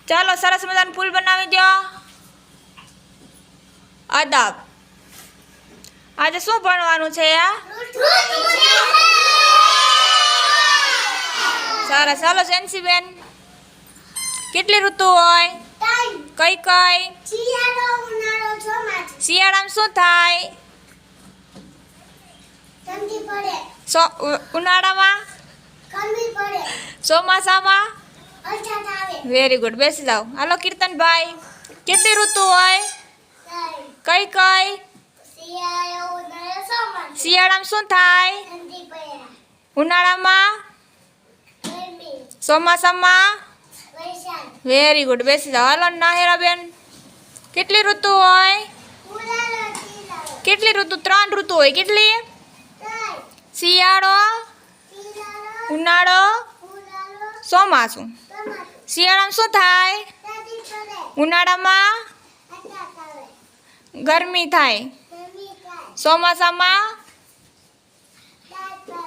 ચાલો સરસ મજાનું ફૂલ બનાવી દો. અદબ. આજે શું ભણવાનું છે? સરસ. ચાલો સેન્સી બેન, કેટલી ઋતુ હોય? કઈ કઈ? શિયાળામાં શું થાય? ઉનાળામાં? ચોમાસામાં? Very good. બેસી જાઓ. હાલો કીર્તનભાઈ, કેટલી ઋતુ હોય? કઈ કઈ? શિયાળામાં શું થાય? ઉનાળામાં? ચોમાસામાં? Very good. બેસી જાઓ. હાલો નાહેરા બેન, કેટલી ઋતુ હોય? કેટલી ઋતુ? 3 ઋતુ હોય. કેટલી? શિયાળો, ઉનાળો, ચોમાસું. શિયાળામાં શું થાય? ઉનાળામાં ગરમી થાય. ચોમાસામાં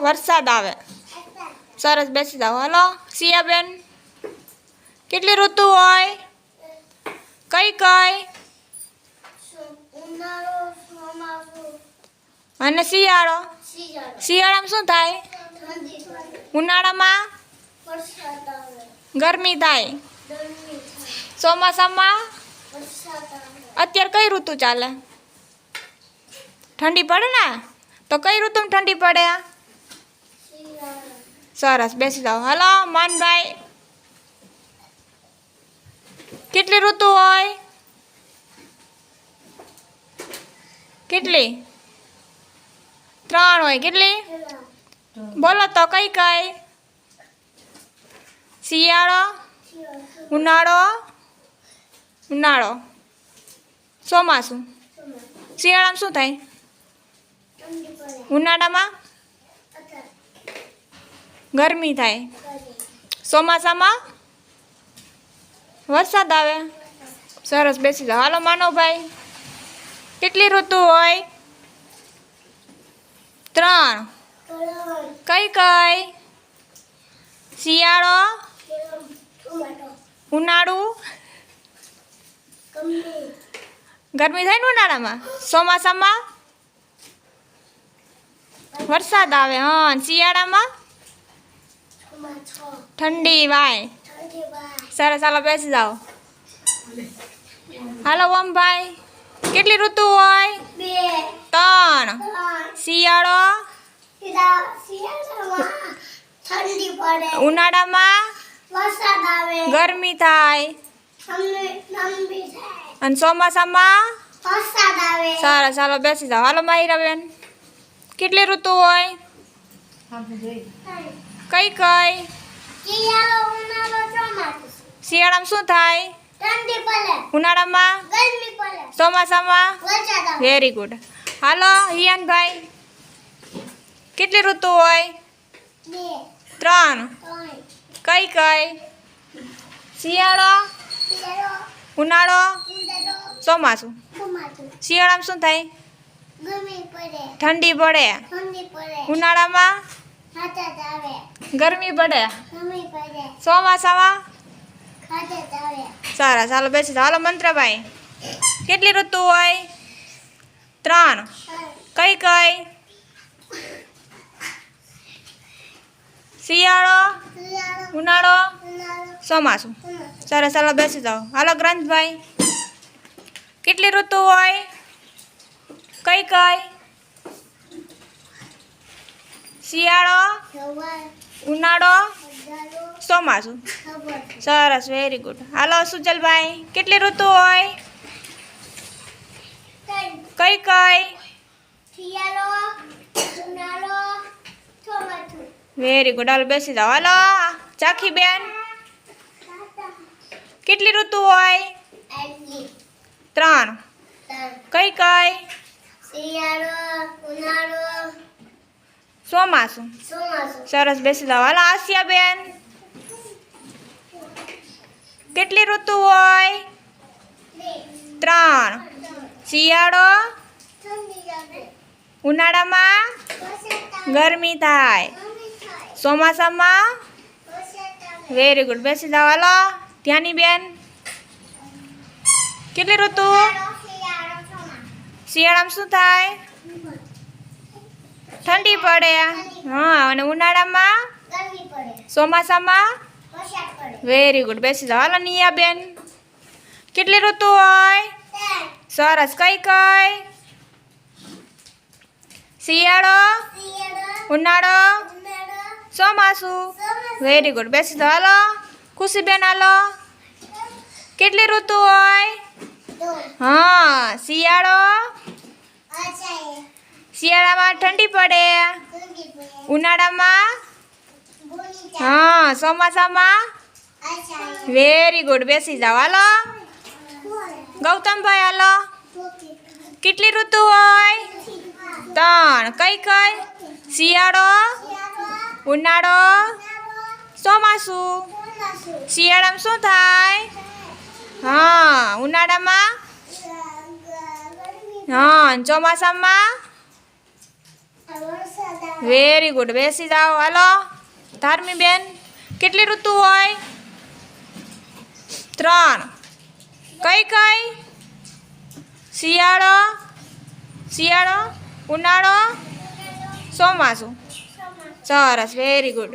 વરસાદ આવે. સરસ. બેસી જાઓ. હાલો સિયાબેન, કેટલી ઋતુ હોય? કઈ કઈ? અને શિયાળો? શિયાળામાં શું થાય? ઉનાળામાં ગરમી થાય. ચોમાસામાં અત્યારે કઈ ઋતુ ચાલે? ઠંડી પડે ને? તો કઈ ઋતુમાં ઠંડી પડે? સરસ. બેસી જાઓ. હાલો માનભાઈ, કેટલી ઋતુ હોય? કેટલી? 3 હોય. કેટલી? બોલો તો કઈ કઈ? શિયાળો, ઉનાળો, ચોમાસું. શિયાળામાં શું થાય? ઉનાળામાં ગરમી થાય. ચોમાસામાં વરસાદ આવે. સરસ. બેસી જાઓ. હાલો માનવભાઈ, કેટલી ઋતુ હોય? 3. કઈ કઈ? શિયાળો, ઉનાળુ, ગરમી થાય ને ઉનાળામાં. ચોમાસામાં વરસાદ આવે. હા. શિયાળામાં ઠંડી વાય. સરસ. હાલો બેસી જાઓ. હાલો ઓમભાઈ, કેટલી ઋતુ હોય? 3. શિયાળો, ઉનાળામાં ગરમી થાય અને ચોમાસામાં સરસ. હાલો બેસી જાઓ. હાલો માહિરાબેન, કેટલી ઋતુ હોય? કઈ કઈ? શિયાળામાં શું થાય? ઉનાળામાં? ચોમાસામાં? Very good. હાલો હિયાનભાઈ, કેટલી ઋતુ હોય? 3. કઈ કઈ? શિયાળો, ઉનાળો, ચોમાસું. શિયાળામાં શું થાય? ઠંડી પડે. ઉનાળામાં ગરમી પડે. ચોમાસામાં સરસ. હાલો બેસી જાઓ. હાલો મંત્રભાઈ, કેટલી ઋતુ હોય? 3. કઈ કઈ? શિયાળો, ઉનાળો, ચોમાસું. સરસ. હાલો બેસી જાઓ. હાલો ગ્રંથભાઈ, કેટલી ઋતુ હોય? કઈ કઈ? શિયાળો, ઉનાળો, ચોમાસું. સરસ. Very good. હાલો સુજલભાઈ, કેટલી ઋતુ હોય? કઈ કઈ? Very good. હાલો બેસી જાઓ. હાલો ચાખી બેન, કેટલી ઋતુ હોય? 3. કઈ કઈ? ચોમાસું. સરસ. બેસી જાઓ. હાલો આસિયા બેન, કેટલી ઋતુ હોય? 3. શિયાળો, ઉનાળામાં ગરમી થાય. ચોમાસામાં વેરી ગુડ. બેસી જાઓ. હાલો ધ્યાની બેન, કેટલી ઋતુ? શિયાળામાં શું થાય? ઠંડી પડે. હા, અને ઉનાળામાં? ચોમાસામાં? Very good. બેસી જાઓ. હાલો નિયા બેન. કેટલી ઋતુ હોય? સરસ. કઈ કઈ? શિયાળો, ઉનાળો, ચોમાસું. Very good. બેસી જાઓ. હાલો ખુશીબેન હાલો. કેટલી ઋતુ હોય? હા, શિયાળો, શિયાળામાં ઠંડી પડે. ઉનાળામાં? હા, ચોમાસામાં? Very good. બેસી જાઓ. હાલો ગૌતમભાઈ હાલો. કેટલી ઋતુ હોય? 3. કઈ કઈ? શિયાળો, ઉનાળો, ચોમાસું. શિયાળામાં શું થાય? હા, ઉનાળામાં? હા, ચોમાસામાં? Very good. બેસી જાઓ. હાલો ધાર્મી બેન. કેટલી ઋતુ હોય? 3. કઈ કઈ? શિયાળો, શિયાળો, ઉનાળો, ચોમાસું. સરસ. Very good.